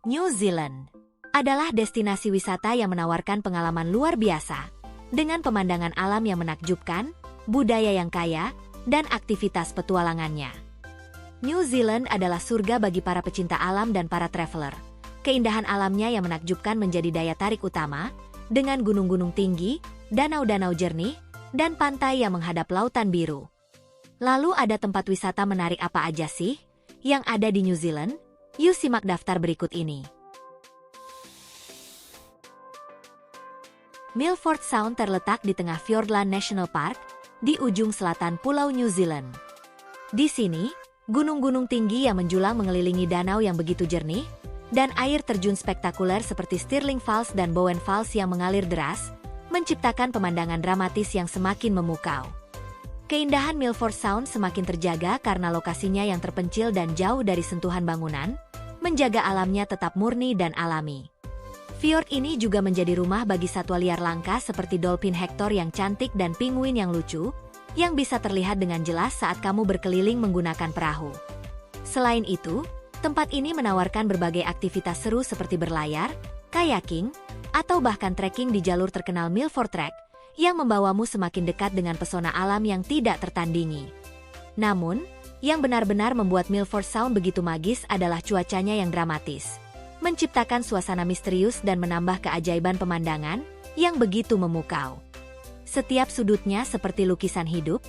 New Zealand adalah destinasi wisata yang menawarkan pengalaman luar biasa, dengan pemandangan alam yang menakjubkan, budaya yang kaya, dan aktivitas petualangannya. New Zealand adalah surga bagi para pecinta alam dan para traveler. Keindahan alamnya yang menakjubkan menjadi daya tarik utama, dengan gunung-gunung tinggi, danau-danau jernih, dan pantai yang menghadap lautan biru. Lalu ada tempat wisata menarik apa aja sih yang ada di New Zealand? Yuk simak daftar berikut ini. Milford Sound terletak di tengah Fiordland National Park, di ujung selatan Pulau New Zealand. Di sini, gunung-gunung tinggi yang menjulang mengelilingi danau yang begitu jernih, dan air terjun spektakuler seperti Stirling Falls dan Bowen Falls yang mengalir deras, menciptakan pemandangan dramatis yang semakin memukau. Keindahan Milford Sound semakin terjaga karena lokasinya yang terpencil dan jauh dari sentuhan bangunan, menjaga alamnya tetap murni dan alami. Fjord ini juga menjadi rumah bagi satwa liar langka seperti dolphin Hector yang cantik dan penguin yang lucu, yang bisa terlihat dengan jelas saat kamu berkeliling menggunakan perahu. Selain itu, tempat ini menawarkan berbagai aktivitas seru seperti berlayar, kayaking, atau bahkan trekking di jalur terkenal Milford Track, yang membawamu semakin dekat dengan pesona alam yang tidak tertandingi. Namun, yang benar-benar membuat Milford Sound begitu magis adalah cuacanya yang dramatis, menciptakan suasana misterius dan menambah keajaiban pemandangan yang begitu memukau. Setiap sudutnya seperti lukisan hidup,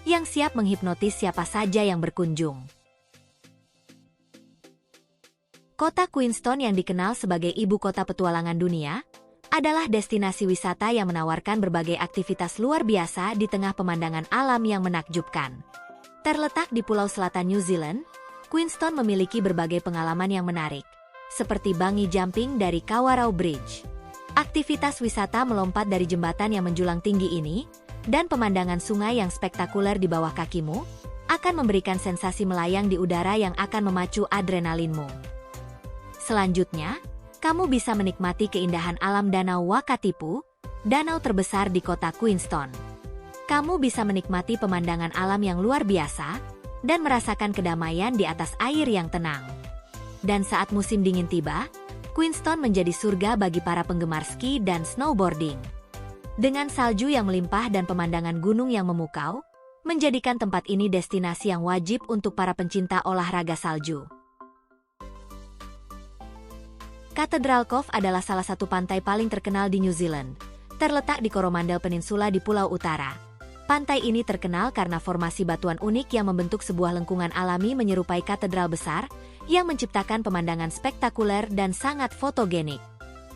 yang siap menghipnotis siapa saja yang berkunjung. Kota Queenstown yang dikenal sebagai ibu kota petualangan dunia, adalah destinasi wisata yang menawarkan berbagai aktivitas luar biasa di tengah pemandangan alam yang menakjubkan. Terletak di Pulau Selatan New Zealand, Queenstown memiliki berbagai pengalaman yang menarik, seperti bungee jumping dari Kawarau Bridge. Aktivitas wisata melompat dari jembatan yang menjulang tinggi ini, dan pemandangan sungai yang spektakuler di bawah kakimu, akan memberikan sensasi melayang di udara yang akan memacu adrenalinmu. Selanjutnya, kamu bisa menikmati keindahan alam Danau Wakatipu, danau terbesar di kota Queenstown. Kamu bisa menikmati pemandangan alam yang luar biasa, dan merasakan kedamaian di atas air yang tenang. Dan saat musim dingin tiba, Queenstown menjadi surga bagi para penggemar ski dan snowboarding. Dengan salju yang melimpah dan pemandangan gunung yang memukau, menjadikan tempat ini destinasi yang wajib untuk para pencinta olahraga salju. Cathedral Cove adalah salah satu pantai paling terkenal di New Zealand, terletak di Coromandel Peninsula di Pulau Utara. Pantai ini terkenal karena formasi batuan unik yang membentuk sebuah lengkungan alami menyerupai katedral besar, yang menciptakan pemandangan spektakuler dan sangat fotogenik.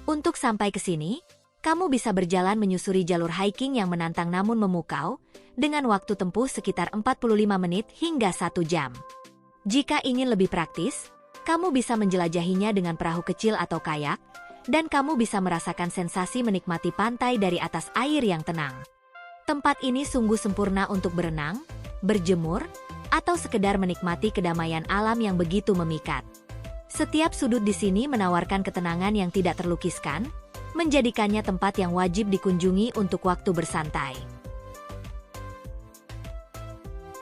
Untuk sampai ke sini, kamu bisa berjalan menyusuri jalur hiking yang menantang namun memukau, dengan waktu tempuh sekitar 45 menit hingga 1 jam. Jika ingin lebih praktis, kamu bisa menjelajahinya dengan perahu kecil atau kayak, dan kamu bisa merasakan sensasi menikmati pantai dari atas air yang tenang. Tempat ini sungguh sempurna untuk berenang, berjemur, atau sekedar menikmati kedamaian alam yang begitu memikat. Setiap sudut di sini menawarkan ketenangan yang tidak terlukiskan, menjadikannya tempat yang wajib dikunjungi untuk waktu bersantai.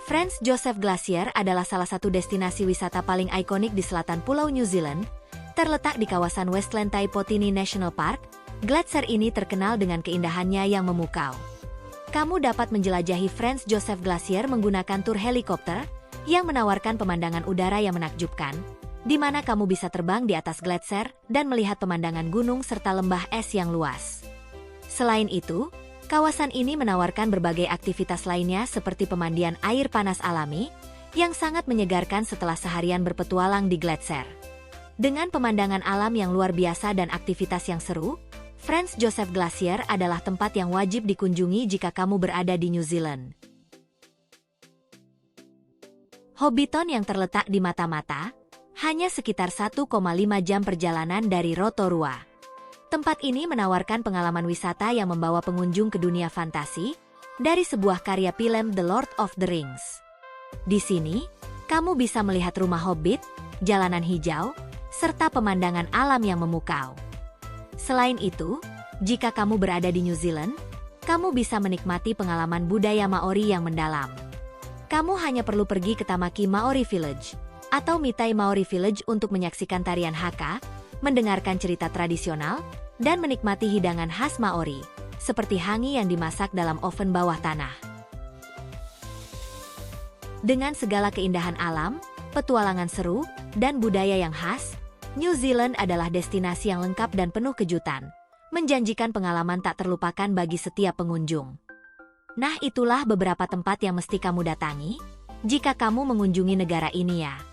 Franz Josef Glacier adalah salah satu destinasi wisata paling ikonik di selatan Pulau New Zealand, terletak di kawasan Westland Tai-Potini National Park. Glacier ini terkenal dengan keindahannya yang memukau. Kamu dapat menjelajahi Franz Josef Glacier menggunakan tur helikopter, yang menawarkan pemandangan udara yang menakjubkan, di mana kamu bisa terbang di atas glacier dan melihat pemandangan gunung serta lembah es yang luas. Selain itu, kawasan ini menawarkan berbagai aktivitas lainnya seperti pemandian air panas alami, yang sangat menyegarkan setelah seharian berpetualang di glacier. Dengan pemandangan alam yang luar biasa dan aktivitas yang seru, Franz Josef Glacier adalah tempat yang wajib dikunjungi jika kamu berada di New Zealand. Hobbiton yang terletak di mata-mata, hanya sekitar 1,5 jam perjalanan dari Rotorua. Tempat ini menawarkan pengalaman wisata yang membawa pengunjung ke dunia fantasi, dari sebuah karya film The Lord of the Rings. Di sini, kamu bisa melihat rumah hobbit, jalanan hijau, serta pemandangan alam yang memukau. Selain itu, jika kamu berada di New Zealand, kamu bisa menikmati pengalaman budaya Maori yang mendalam. Kamu hanya perlu pergi ke Tamaki Maori Village, atau Mitai Maori Village untuk menyaksikan tarian Haka, mendengarkan cerita tradisional, dan menikmati hidangan khas Maori, seperti hangi yang dimasak dalam oven bawah tanah. Dengan segala keindahan alam, petualangan seru, dan budaya yang khas, New Zealand adalah destinasi yang lengkap dan penuh kejutan, menjanjikan pengalaman tak terlupakan bagi setiap pengunjung. Nah, itulah beberapa tempat yang mesti kamu datangi jika kamu mengunjungi negara ini ya.